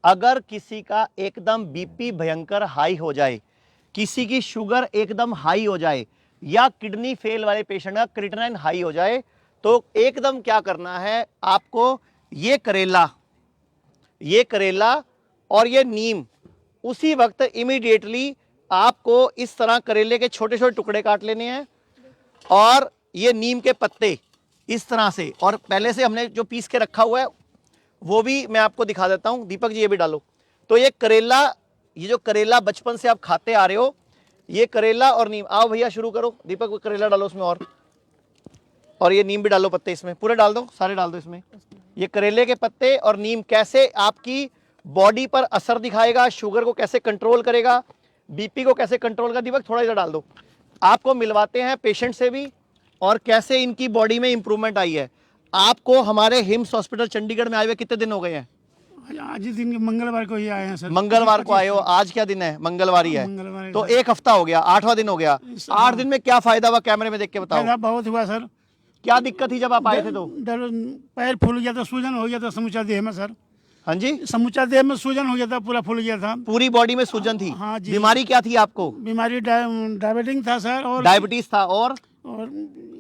अगर किसी का एकदम बीपी भयंकर हाई हो जाए, किसी की शुगर एकदम हाई हो जाए, या किडनी फेल वाले पेशेंट का क्रिएटिनिन हाई हो जाए, तो एकदम क्या करना है आपको, ये करेला और ये नीम उसी वक्त इमीडिएटली आपको इस तरह करेले के छोटे छोटे टुकड़े काट लेने हैं, और ये नीम के पत्ते इस तरह से, और पहले से हमने जो पीस के रखा हुआ है वो भी मैं आपको दिखा देता हूं। दीपक जी ये भी डालो। तो ये करेला, ये जो करेला बचपन से आप खाते आ रहे हो, ये करेला और नीम, आओ भैया शुरू करो। दीपक करेला डालो उसमें, और ये नीम भी डालो, पत्ते इसमें पूरे डाल दो, सारे डाल दो इसमें। ये करेले के पत्ते और नीम कैसे आपकी बॉडी पर असर दिखाएगा, शुगर को कैसे कंट्रोल करेगा, बीपी को कैसे कंट्रोल करेगा। दीपक थोड़ा इधर डाल दो। आपको मिलवाते हैं पेशेंट से भी, और कैसे इनकी बॉडी में इंप्रूवमेंट आई है। आपको हमारे हिम्स हॉस्पिटल चंडीगढ़ में आए हुए कितने दिन हो गए हैं? आज ही दिन मंगलवार को ही आए हैं सर। मंगलवार को आए हो। आज क्या दिन है? मंगलवार ही है। मंगलवार तो एक हफ्ता हो गया, 8वां दिन हो गया। 8 दिन में क्या फायदा हुआ, कैमरे में देख के बताओ। फायदा बहुत हुआ सर। क्या दिक्कत थी जब आप आए थे? तो पैर फूल गया था, सूजन हो गया था समूचा देह में सर। हाँ जी, समूचा देह में सूजन हो गया था, पूरा फूल गया था। पूरी बॉडी में सूजन थी। हाँ जी। बीमारी क्या थी आपको? बीमारी डायबिटीज था सर, और डायबिटीज था, और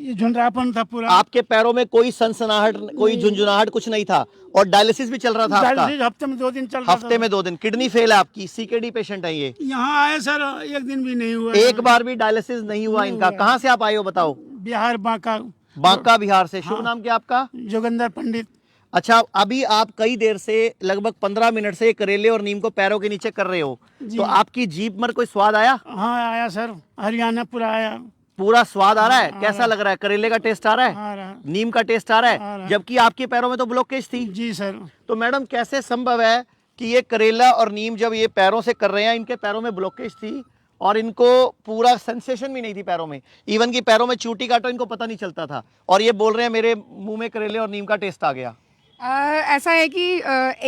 ये झुंझलापन था पूरा। आपके पैरों में कोई सनसनाहट, कोई झुंझुनाहट कुछ नहीं था, और डायलिसिस भी चल रहा था आपका? डायलिसिस हफ्ते में 2 दिन चल रहा था। हफ्ते में 2 दिन। किडनी फेल है आपकी, सीकेडी पेशेंट है ये। यहाँ आए सर, एक दिन भी नहीं हुआ। एक बार भी डायलिसिस नहीं हुआ इनका। कहाँ से आप आए हो बताओ? बिहार बांका। बांका बिहार से। शुभ नाम क्या आपका? जोगिंदर पंडित। अच्छा, अभी आप कई देर से, लगभग 15 मिनट से करेले और नीम को पैरों के नीचे कर रहे हो, तो आपकी जीभ में कोई स्वाद आया? हाँ आया सर, हरियाणा पूरा आया। पूरा स्वाद आ रहा है? कैसा लग रहा है? करेले का टेस्ट आ रहा है? आ रहा। नीम का टेस्ट आ रहा है? जबकि आपके पैरों में तो ब्लॉकेज थी। जी सर। तो मैडम कैसे संभव है कि ये करेला और नीम जब ये पैरों से कर रहे हैं, इनके पैरों में ब्लॉकेज थी और इनको पूरा सेंसेशन भी नहीं थी पैरों में, इवन की पैरों में चूटी काटो इनको पता नहीं चलता था, और ये बोल रहे हैं मेरे मुंह में करेले और नीम का टेस्ट आ गया। ऐसा है कि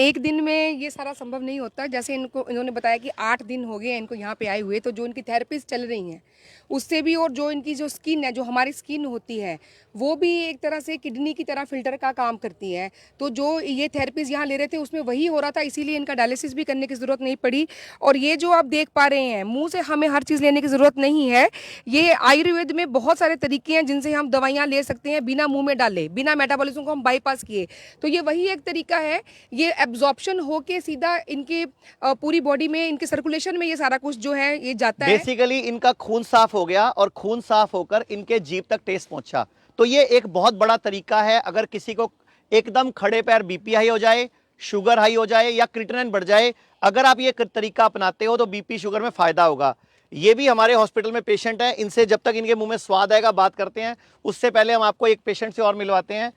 एक दिन में ये सारा संभव नहीं होता। जैसे इन्होंने बताया कि 8 दिन हो गए इनको यहाँ पे आए हुए, तो जो इनकी थेरेपीज चल रही हैं उससे भी, और जो इनकी जो स्किन है, जो हमारी स्किन होती है, वो भी एक तरह से किडनी की तरह फिल्टर का काम करती है। तो जो ये थेरेपीज यहाँ ले रहे थे उसमें वही हो रहा था, इसीलिए इनका डायलिसिस भी करने की ज़रूरत नहीं पड़ी। और ये जो आप देख पा रहे हैं, मुँह से हमें हर चीज़ लेने की ज़रूरत नहीं है। ये आयुर्वेद में बहुत सारे तरीके हैं जिनसे हम दवाइयाँ ले सकते हैं बिना मुँह में डाले, बिना मेटाबॉलिज्म को हम बाईपास किए। तो ये वही एक तरीका है, ये एब्जॉर्प्शन होके सीधा इनके पूरी बॉडी में, इनके सर्कुलेशन में ये सारा कुछ जो है ये जाता है। बेसिकली इनका खून साफ हो गया, और खून साफ होकर इनके जीभ तक टेस्ट पहुंचा। तो ये एक बहुत बड़ा तरीका है। अगर किसी को एकदम खड़े पैर बीपी हाई हो जाए, शुगर हाई हो जाए, या क्रिएटिनिन बढ़ जाए, अगर आप ये तरीका अपनाते हो तो बीपी शुगर में फायदा होगा। ये भी हमारे हॉस्पिटल में पेशेंट हैं, इनसे जब तक इनके मुंह में स्वाद आएगा बात करते हैं। उससे पहले हम आपको एक पेशेंट से और मिलवाते हैं।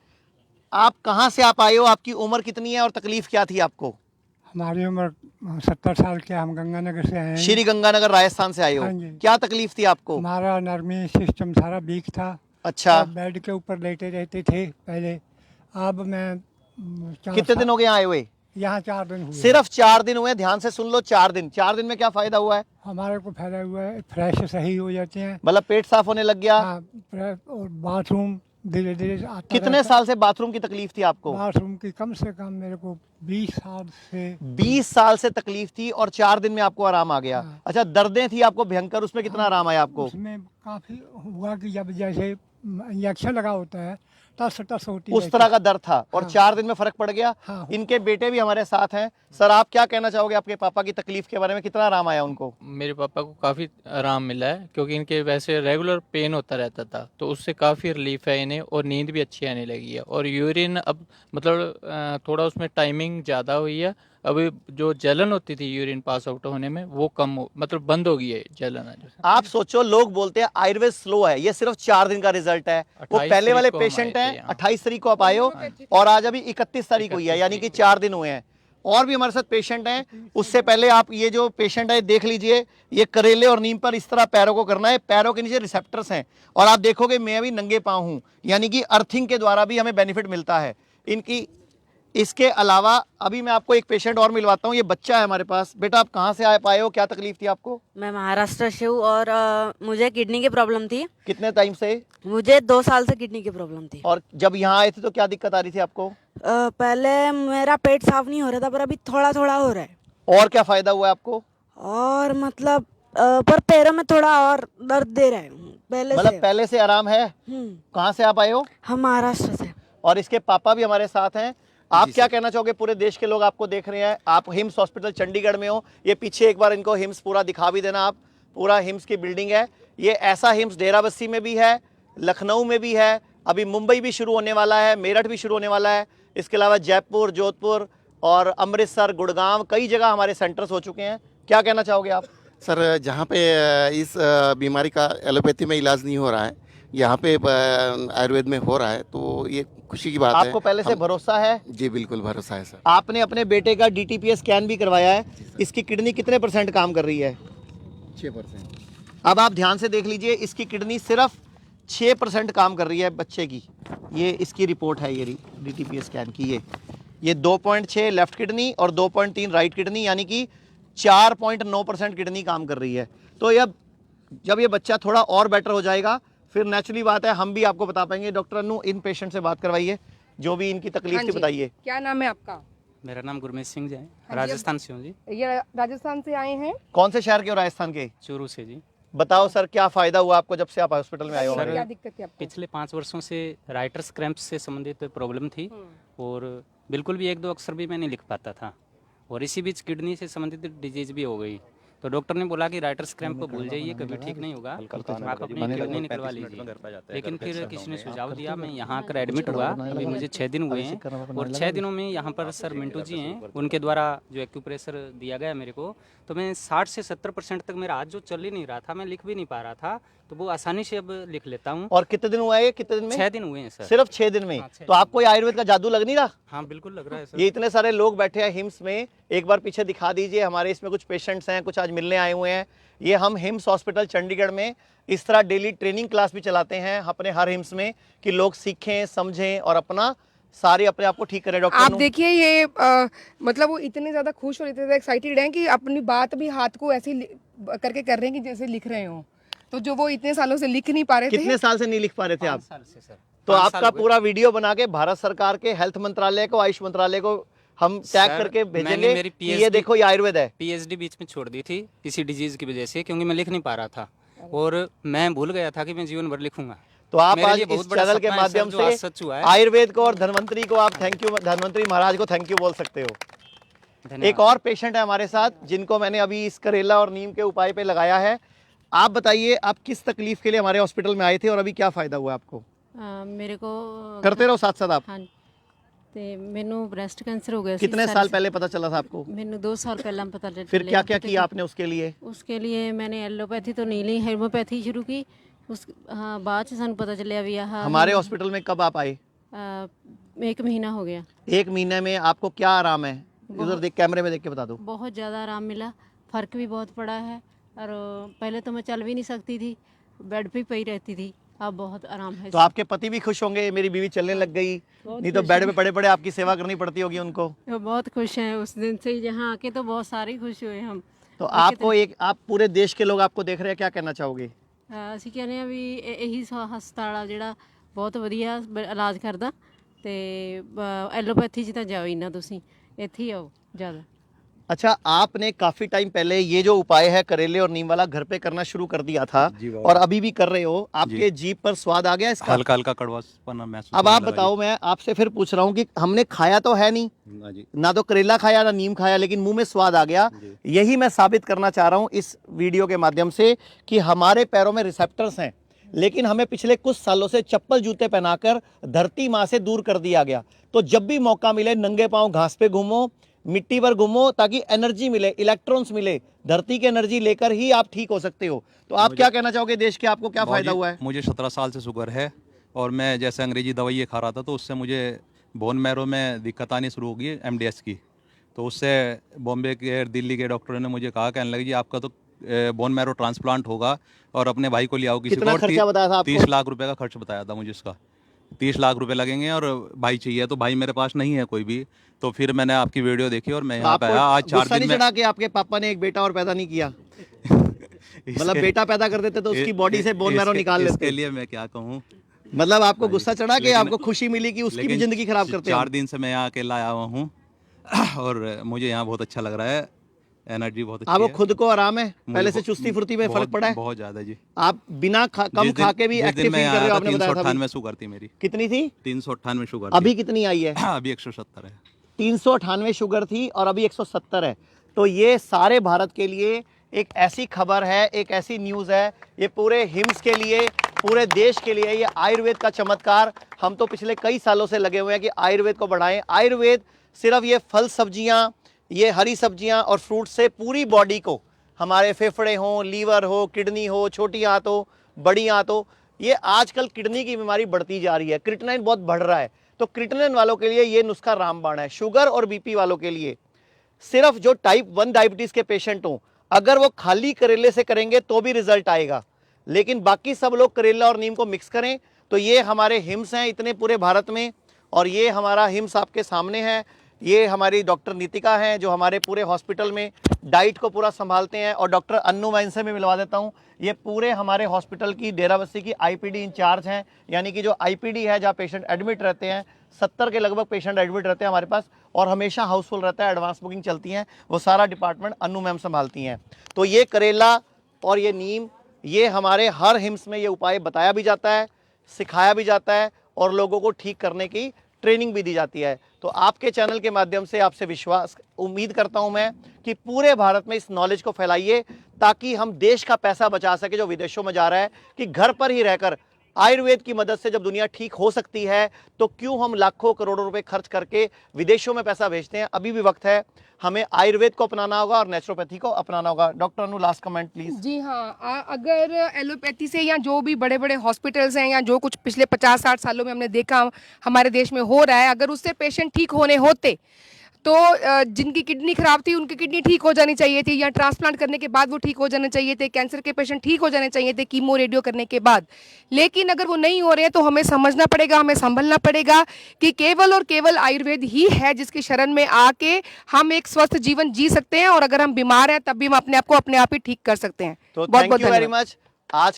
आप कहाँ से आप आए हो, आपकी उम्र कितनी है और तकलीफ क्या थी आपको? हमारी उम्र 70 साल की है, हम गंगानगर से आए हैं। श्री गंगानगर राजस्थान से आए हो। हाँ जी। क्या तकलीफ थी आपको? हमारा नर्मी सिस्टम सारा वीक था। अच्छा, बेड के ऊपर लेटे रहते थे पहले। अब मैं कितने दिन हो गए आए हुए? यहाँ 4 दिन हुए। सिर्फ 4 दिन हुए। ध्यान से सुन लो, 4 दिन। 4 दिन में क्या फायदा हुआ है? हमारे को फायदा हुआ है, फ्रेश सही हो जाते हैं। मतलब पेट साफ होने लग गया। हाँ, और बाथरूम धीरे धीरे आता कितने रहता। साल से बाथरूम की तकलीफ थी आपको? बाथरूम की कम से कम मेरे को 20 साल से। 20 साल से तकलीफ थी, और 4 दिन में आपको आराम आ गया। हाँ। अच्छा, दर्दें थी आपको भयंकर, उसमें कितना आराम आया आपको? उसमें काफी हुआ कि जब जैसे इंजेक्शन लगा होता है, टस टस होती उस तरह का दर्द था, और हाँ। 4 दिन में फर्क पड़ गया। हाँ। इनके बेटे भी हमारे साथ हैं। सर, आप क्या कहना चाहोगे आपके पापा की तकलीफ के बारे में? कितना आराम आया उनको? मेरे पापा को काफ़ी आराम मिला है, क्योंकि इनके वैसे रेगुलर पेन होता रहता था, तो उससे काफ़ी रिलीफ है इन्हें, और नींद भी अच्छी आने लगी है। और यूरिन अब मतलब थोड़ा उसमें टाइमिंग ज़्यादा हुई है। अभी जो जलन होती थी यूरिन पास आउट होने में, वो मतलब बंद हो गई है जलन। आप सोचो, लोग बोलते हैं आयुर्वेद स्लो है, ये सिर्फ 4 दिन का रिजल्ट है। वो 28 पहले वाले तारीख को हम पेशेंट आए थे हैं, यहाँ। 28 तारीख को आप आए हो, और आज अभी 31 तारीख हुई है, यानी कि 4 दिन हुए हैं। और भी हमारे साथ पेशेंट हैं। उससे पहले आप ये जो पेशेंट है देख लीजिए, ये करेले और नीम पर इस तरह पैरों को करना है। पैरों के नीचे रिसेप्टर्स हैं, और आप देखोगे मैं भी नंगे पाँव हूँ, यानी कि अर्थिंग के द्वारा भी हमें बेनिफिट मिलता है। इनकी इसके अलावा अभी मैं आपको एक पेशेंट और मिलवाता हूँ। ये बच्चा है हमारे पास। बेटा आप कहाँ से आए पाए हो, क्या तकलीफ थी आपको? मैं महाराष्ट्र से हूँ और मुझे किडनी की प्रॉब्लम थी। कितने टाइम से? मुझे 2 साल से किडनी की प्रॉब्लम थी। और जब यहाँ आए थे तो क्या दिक्कत आ रही थी आपको? पहले मेरा पेट साफ नहीं हो रहा था, पर अभी थोड़ा थोड़ा हो रहा है। और क्या फायदा हुआ है आपको? और मतलब पर पैरों में थोड़ा और दर्द दे रहा है पहले मतलब से। पहले से आराम है? कहाँ से आप आए हो? हम महाराष्ट्र से। और इसके पापा भी हमारे साथ हैं। आप क्या कहना चाहोगे? पूरे देश के लोग आपको देख रहे हैं, आप हिम्स हॉस्पिटल चंडीगढ़ में हो। ये पीछे एक बार इनको हिम्स पूरा दिखा भी देना आप। पूरा हिम्स की बिल्डिंग है ये। ऐसा हिम्स डेराबस्सी में भी है, लखनऊ में भी है, अभी मुंबई भी शुरू होने वाला है, मेरठ भी शुरू होने वाला है। इसके अलावा जयपुर, जोधपुर और अमृतसर, गुड़गांव, कई जगह हमारे सेंटर्स हो चुके हैं। क्या कहना चाहोगे आप? सर, जहाँ पे इस बीमारी का एलोपैथी में इलाज नहीं हो रहा है, यहाँ पे आयुर्वेद में हो रहा है, तो ये खुशी की बात है। आपको पहले से भरोसा है? जी बिल्कुल भरोसा है सर। आपने अपने बेटे का DTPS स्कैन भी करवाया है। इसकी किडनी कितने % काम कर रही है? 6%। अब आप ध्यान से देख लीजिए, इसकी किडनी सिर्फ 6% काम कर रही है बच्चे की। ये इसकी रिपोर्ट है, ये DTPS स्कैन की। ये 2.6 लेफ्ट किडनी और 2.3 राइट किडनी, यानी कि 4.9% किडनी काम कर रही है। तो जब ये बच्चा थोड़ा और बेटर हो जाएगा, फिर नेचुरली बात है हम भी आपको बता पाएंगे। डॉक्टर अनु, इन पेशेंट से बात करवाइए, जो भी इनकी तकलीफ थी बताइए। क्या नाम है आपका? मेरा नाम गुरमीत सिंह जी है, राजस्थान से हूँ जी। ये राजस्थान से आए हैं? कौन से शहर के हो राजस्थान के? चूरू से जी। बताओ सर, क्या फायदा हुआ आपको जब से आप हॉस्पिटल में आए हो? सर, क्या दिक्कत थी आपको? पिछले 5 वर्षों से राइटर्स क्रैम्प से संबंधित प्रॉब्लम थी और बिल्कुल भी 1-2 अक्षर भी मैं नहीं लिख पाता था, और इसी बीच किडनी से संबंधित डिजीज भी हो गई। तो डॉक्टर ने बोला कि राइटर्स क्रैम्प को भूल जाइए, कभी ठीक नहीं होगा, आप अपनी किडनी निकलवा लीजिए। लेकिन फिर किसी ने सुझाव दिया, मैं यहाँ आकर एडमिट हुआ। अभी मुझे 6 दिन हुए हैं और 6 दिनों में यहाँ पर सर मिंटू जी हैं, उनके द्वारा जो एक्यूप्रेशर दिया गया मेरे को, तो मैं 60 से 70% तक मेरा हाथ जो चल ही नहीं रहा था, मैं लिख भी नहीं पा रहा था, तो वो आसानी से अब लिख लेता हूँ। और कितने दिन हुआ है? कितने दिन में? 6 दिन हुए हैं सर। सिर्फ 6 दिन में? तो आपको ये आयुर्वेद का जादू लग नहीं रहा? हाँ बिल्कुल लग रहा है सर। ये इतने सारे लोग बैठे हैं हिम्स में, एक बार पीछे दिखा दीजिए। हमारे इसमें कुछ पेशेंट्स हैं, कुछ आज मिलने आए हुए हैं। ये हम हिम्स हॉस्पिटल चंडीगढ़ में इस तरह डेली ट्रेनिंग क्लास भी चलाते हैं अपने हर हिम्स में, कि लोग सीखें, समझें और अपना सारे अपने आप को ठीक करें। डॉक्टर आप देखिए ये मतलब वो इतने ज्यादा खुश और इतने ज्यादा एक्साइटेड हैं कि अपनी बात भी हाथ को ऐसे करके कर रहे हैं कि जैसे लिख रहे हो। तो जो वो इतने सालों से लिख नहीं पा रहे थे। कितने साल से नहीं लिख पा रहे थे आप? 5 साल से सर। तो आपका पूरा वीडियो बना के भारत सरकार के हेल्थ मंत्रालय को, आयुष मंत्रालय को हम टैग सर, करके मैंने भेजेंगे मेरी कि ये देखो ये आयुर्वेद है। PhD बीच में छोड़ दी थी इसी डिजीज की वजह से, क्योंकि मैं लिख नहीं पा रहा था और मैं भूल गया था कि मैं जीवन भर लिखूंगा। तो आप मेरे आज लिए इस बहुत बड़ा चैनल के सपना है माध्यम सर, जो आज से सच हुआ है। आयुर्वेद को और धन्वंतरी को आप थैंक यू, धन्वंतरी महाराज को थैंक यू बोल सकते हो। धन्यवाद। एक और पेशेंट है हमारे साथ, जिनको मैंने अभी इस करेला और नीम के उपाय पे लगाया है। आप बताइए, आप किस तकलीफ के लिए हमारे हॉस्पिटल में आए थे और अभी क्या फायदा हुआ आपको? मेरे को करते रहो साथ साथ आप। हाँ ਤੇ ਮੈਨੂੰ ब्रेस्ट कैंसर हो गया। कितने साल पहले पता चला था आपको? ਮੈਨੂੰ 2 साल पहला पता चला। फिर क्या क्या किया आपने उसके लिए? उसके लिए मैंने एलोपैथी तो नहीं ली, होम्योपैथी शुरू की। उस हाँ बाद च सानू पता चलिया भी आह हमारे हॉस्पिटल में कब आप आए? 1 महीना हो गया। 1 महीने में आपको क्या आराम है? इधर देख, कैमरे में देख के बता दो। बहुत ज़्यादा आराम मिला, फ़र्क भी बहुत पड़ा है। और पहले तो मैं चल भी नहीं सकती थी, बेड पे ही पई रहती थी। अब बहुत आराम है। तो आपके पति भी खुश होंगे, मेरी बीवी चलने लग गई, नहीं तो बेड पे पड़े पड़े आपकी सेवा करनी पड़ती होगी उनको। वो बहुत खुश हैं उस दिन से ही, जहाँ आके तो बहुत सारे खुश हुए हम। तो आपको आप पूरे देश के लोग आपको देख रहे हैं, क्या कहना चाहोगे? ਅਸੀਂ ਕਹਿੰਦੇ ਆ ਵੀ ਇਹੀ ਹਸਪਤਾਲ ਆ ਜਿਹੜਾ ਬਹੁਤ ਵਧੀਆ ਇਲਾਜ ਕਰਦਾ ਤੇ ਐਲੋਪੈਥੀ 'ਚ ਤਾਂ ਜਾਓ ਹੀ ਨਾ, ਤੁਸੀਂ ਇੱਥੇ ਹੀ ਆਓ ਜ਼ਿਆਦਾ। अच्छा, आपने काफी टाइम पहले ये जो उपाय है करेले और नीम वाला घर पे करना शुरू कर दिया था और अभी भी कर रहे हो। आपके जीभ पर स्वाद आ गया इसका? हल्का हल्का कड़वापन महसूस। अब आप बताओ, मैं आपसे फिर पूछ रहा हूँ कि हमने खाया तो है नहीं, ना तो करेला खाया ना नीम खाया, लेकिन मुंह में स्वाद आ गया। यही मैं साबित करना चाह रहा हूँ इस वीडियो के माध्यम से कि हमारे पैरों में रिसेप्टर्स हैं, लेकिन हमें पिछले कुछ सालों से चप्पल जूते पहनाकर धरती माँ से दूर कर दिया गया। तो जब भी मौका मिले नंगे पांव घास पे घूमो, मिट्टी पर घूमो, ताकि एनर्जी मिले, इलेक्ट्रॉन्स मिले। धरती की एनर्जी लेकर ही आप ठीक हो सकते हो। तो आप क्या कहना चाहोगे देश के, आपको क्या फायदा हुआ है? मुझे 17 साल से शुगर है और मैं जैसे अंग्रेजी दवाई खा रहा था, तो उससे मुझे बोन मैरो में दिक्कत आनी शुरू हो गई, MDS की। तो उससे बॉम्बे के, दिल्ली के डॉक्टरों ने मुझे कहा, कहने लगे जी आपका तो बोन मैरो ट्रांसप्लांट होगा और अपने भाई को ले आओ किसी को। कितना खर्चा बताया था आपको? 30 लाख रुपए का खर्च बताया था मुझे उसका। 30 लाख रुपए लगेंगे और भाई चाहिए, तो भाई मेरे पास नहीं है कोई भी। तो फिर मैंने आपकी वीडियो देखी और मैं यहाँ पे आया। आज 4 गुस्सा दिन नहीं में चढ़ा कि आपके पापा ने एक बेटा और पैदा नहीं किया? मतलब बेटा पैदा कर देते तो उसकी बॉडी से बोन मैरो निकाल लेते। इसके लिए मैं क्या कहूँ, मतलब आपको गुस्सा चढ़ा कि लेकिन- आपको खुशी मिली कि उसकी भी लेकिन जिंदगी खराब करते हैं? 4 दिन से मैं यहाँ अकेला आया हुआ हूँ और मुझे यहाँ बहुत अच्छा लग रहा है, एनर्जी बहुत अच्छी आपको है। खुद को आराम है? मुझे पहले से बहुत- चुस्ती फुर्ती में फर्क पड़ा है? बहुत ज्यादा जी। आप बिना कम खा के भी एक्टिव फील कर रहे हो, आपने बताया था अभी। 398 शुगर थी मेरी। कितनी थी? 398 शुगर अभी कितनी आई है? थी। अभी 170 है। 398 शुगर थी और अभी 170 है। तो ये सारे भारत के लिए एक ऐसी खबर है, एक ऐसी न्यूज़ है, ये पूरे हिम्स के लिए, पूरे देश के लिए, ये आयुर्वेद का चमत्कार। हम तो पिछले कई सालों से लगे हुए हैं कि आयुर्वेद को बढ़ाएं। आयुर्वेद सिर्फ ये फल सब्जियां, ये हरी सब्जियां और फ्रूट से पूरी बॉडी को, हमारे फेफड़े हो, लीवर हो, किडनी हो, छोटी आंत हो, बड़ी आंत हो, ये आजकल किडनी की बीमारी बढ़ती जा रही है, क्रिएटिनिन बहुत बढ़ रहा है। तो क्रिएटिनिन वालों के लिए ये नुस्खा रामबाण है। शुगर और बीपी वालों के लिए सिर्फ जो टाइप 1 डायबिटीज के पेशेंट हों, अगर वो खाली करेले से करेंगे तो भी रिजल्ट आएगा, लेकिन बाकी सब लोग करेला और नीम को मिक्स करें। तो ये हमारे हिम्स हैं इतने पूरे भारत में, और ये हमारा हिम्स आपके सामने है। ये हमारी डॉक्टर नीतिका हैं जो हमारे पूरे हॉस्पिटल में डाइट को पूरा संभालते हैं, और डॉक्टर अन्नू मैं इनसे भी मिलवा देता हूँ। ये पूरे हमारे हॉस्पिटल की डेराबस्सी की आईपीडी इंचार्ज हैं, यानी कि जो आईपीडी है जहाँ पेशेंट एडमिट रहते हैं, 70 के लगभग पेशेंट एडमिट रहते हैं हमारे पास, और हमेशा हाउसफुल रहता है, एडवांस बुकिंग चलती हैं, वो सारा डिपार्टमेंट अन्नू मैम संभालती हैं। तो ये करेला और ये नीम, ये हमारे हर हिम्स में ये उपाय बताया भी जाता है, सिखाया भी जाता है, और लोगों को ठीक करने की ट्रेनिंग भी दी जाती है। तो आपके चैनल के माध्यम से आपसे विश्वास उम्मीद करता हूं मैं कि पूरे भारत में इस नॉलेज को फैलाइए, ताकि हम देश का पैसा बचा सके जो विदेशों में जा रहा है। कि घर पर ही रहकर आयुर्वेद की मदद से जब दुनिया ठीक हो सकती है, तो क्यों हम लाखों करोड़ों रुपए खर्च करके विदेशों में पैसा भेजते हैं। अभी भी वक्त है, हमें आयुर्वेद को अपनाना होगा और नेचुरोपैथी को अपनाना होगा। Doctor Anu, last comment please. जी हाँ, अगर एलोपैथी से या जो भी बड़े बड़े हॉस्पिटल्स हैं या जो कुछ पिछले 50-60 सालों में हमने देखा हमारे देश में हो रहा है, अगर उससे पेशेंट ठीक होने होते तो जिनकी किडनी खराब थी उनकी किडनी ठीक हो जानी चाहिए थी, या ट्रांसप्लांट करने के बाद वो ठीक हो जाने चाहिए थे, कैंसर के पेशेंट ठीक हो जाने चाहिए थे कीमो रेडियो करने के बाद। लेकिन अगर वो नहीं हो रहे हैं तो हमें समझना पड़ेगा, हमें संभलना पड़ेगा कि केवल और केवल आयुर्वेद ही है जिसकी शरण में आके हम एक स्वस्थ जीवन जी सकते हैं, और अगर हम बीमार हैं तब भी हम अपने आप को अपने आप ही ठीक कर सकते हैं। तो बहुत थैंक बहुत यू वेरी धन्यवाद। मच। आज